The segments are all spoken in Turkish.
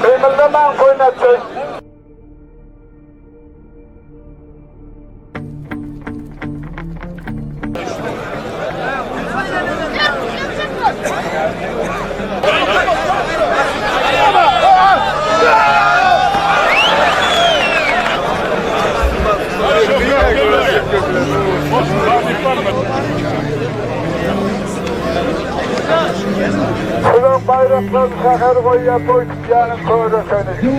Kıymıldaman koynatçı. Ulan bayraklar şakar koyuya toy tutyanın köyde seni.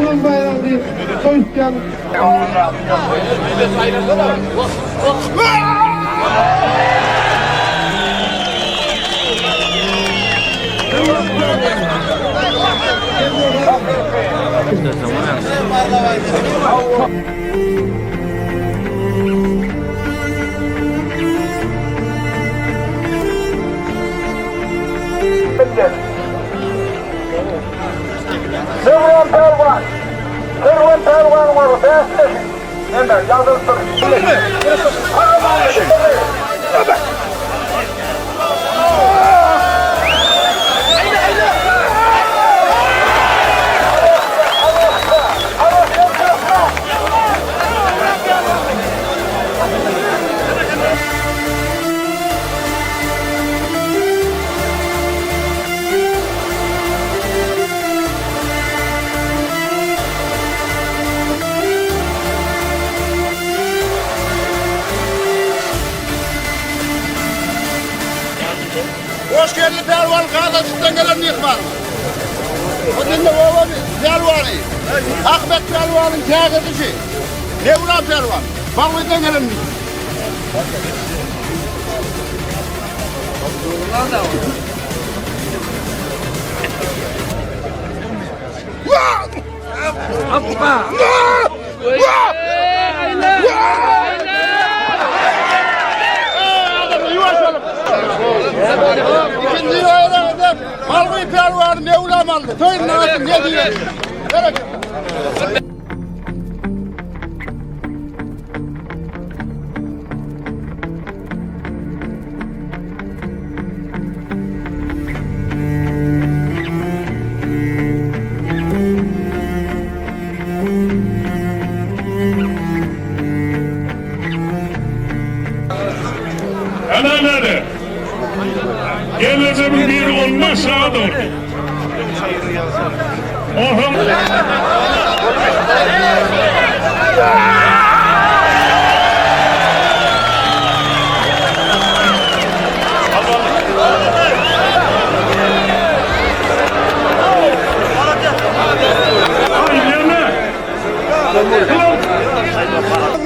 Ulan bayrak değil, toy tutyanın. Sırvan pervan. Sırvan pervan var. Beslesin. Hemen yazılsın. Hoş geldin pervan Kazakistan gelen yıkman. O dinle baba pervanı. Ahmet pervanın kâgıdışı. Devran pervan. Baklı'dan gelen yıkman. Hoppa! İkinci yayına Malgı pervanı Mevlam aldı. Toyun ağzı ne diyor? Nerede? Gelirse bir olmaz sağa doğru. Orhan.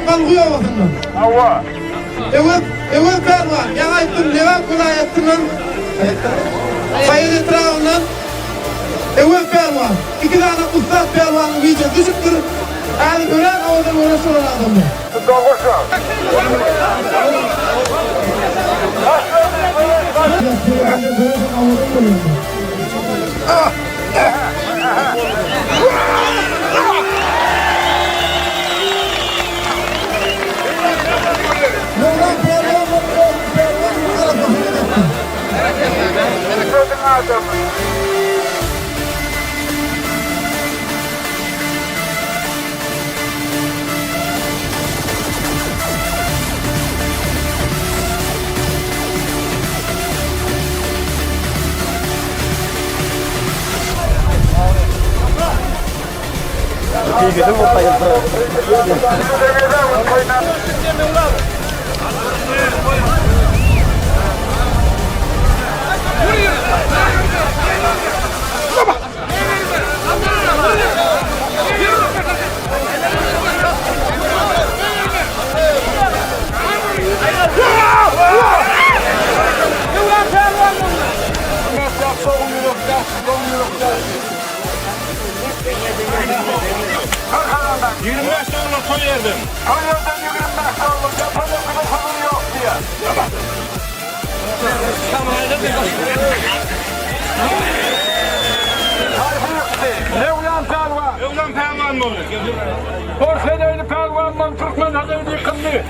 Kalkıyor bakın. Hava. Evet pervan. Yağaytın, levan kulayetinin. Sayın etrafından. Evet pervan. İki tane ustad pervanın video düşüktür. Yani gören oradan uğraşı olan adamlar. Doğuşu. Mevlam Pervan. Mevlam Pervan mı olur? Orfeneyli Pervan'dan Türkmen adayı yıkıldı.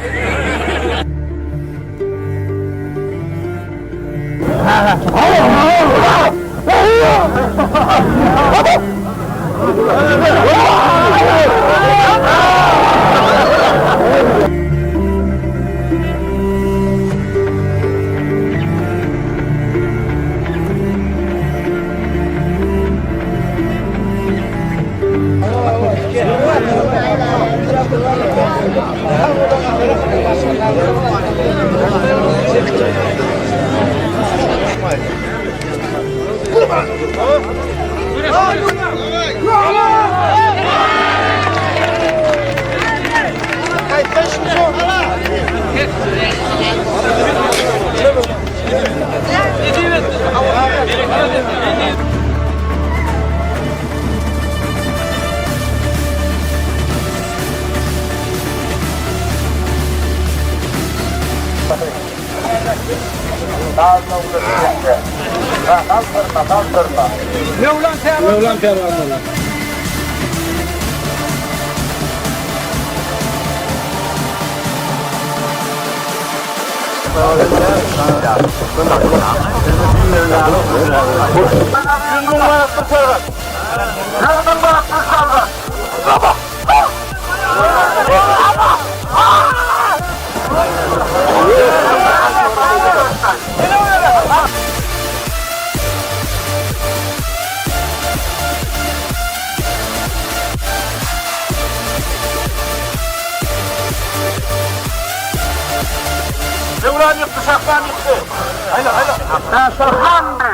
Mevlam Pervan. Mevlam yıktı, şahlan yıktı. Haydi. Ben şahlandı.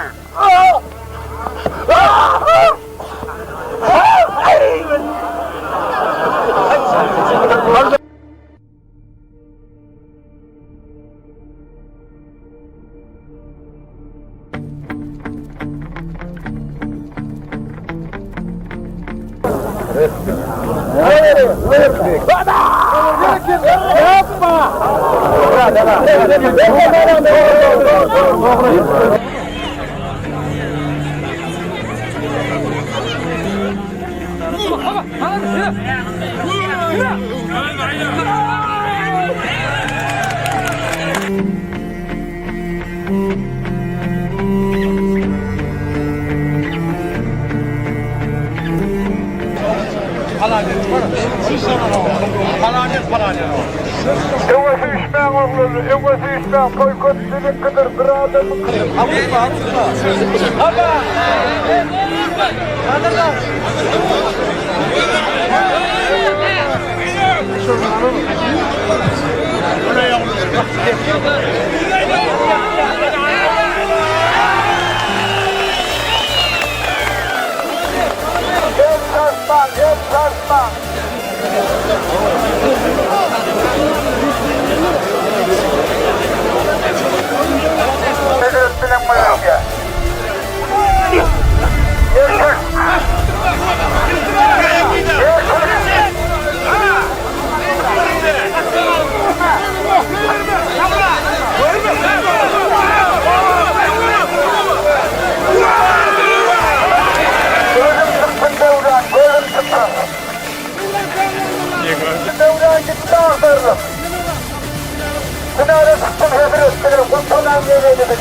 Evvesi işmen oğlunu, evvesi işmen koy kötülük kıdır, bir adamı kırır. Gel sarsma. Devran gitti ağzlarına. Sınavda sıktım, hepini ıstırım, kurtulan yemeğini.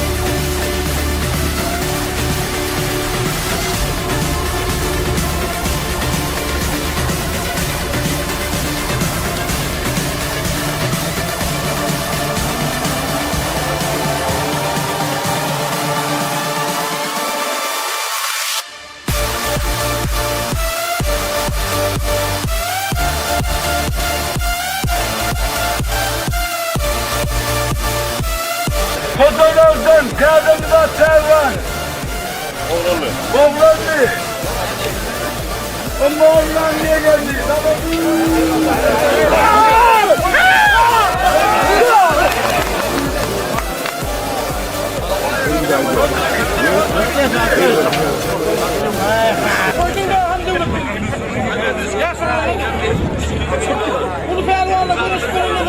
Pervan. Oğlanı. Ama oğlan niye geldi? Bunu pervanla konuştuğumda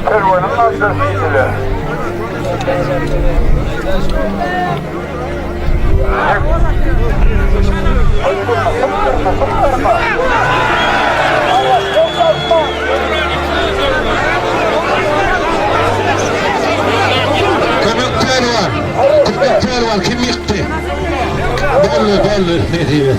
Pervanın adresiydi. Konuklar var. Konuklar var. Kim yıktı? Belli. Ne diyeyim?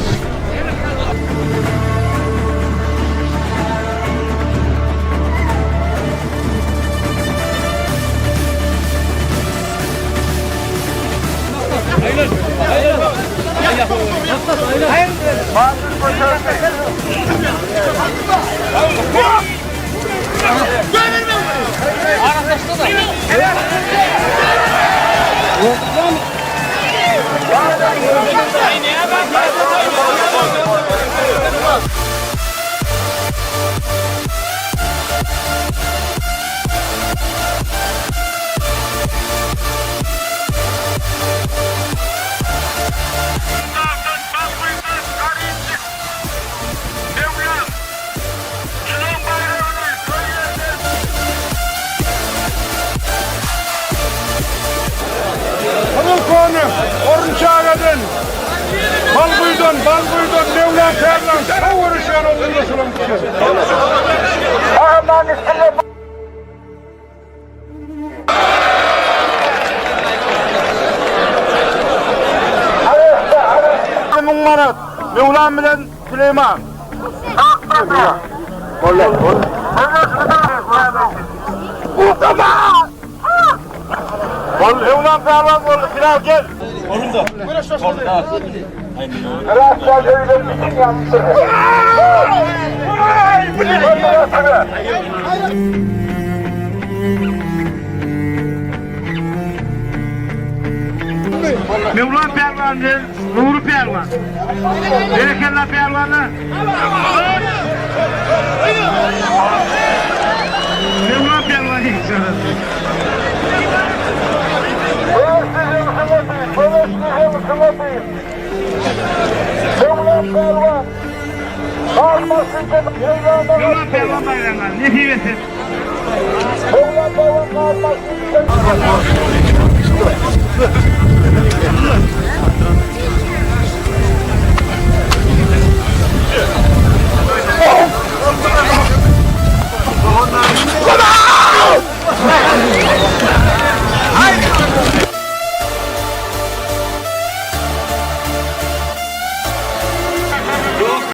Orunçağı'dan, Balbuy'dan, Mevla Pervan, savuruşan olduğunu söylemiştim. Aman üstüne Murat, Mevlam bilen Süleyman. Mevlam Pervan oldu, Bilal gel. Rastlaz öyle bütün yandı. Mevlam Pervan'dır, Nuri Pervan. Bereketli Pervan'ı. Mevlam Pervan'ı içeriz. Mevlam Pervan bayramlar, ne hilesin? Mevlam Pervan kalmasın.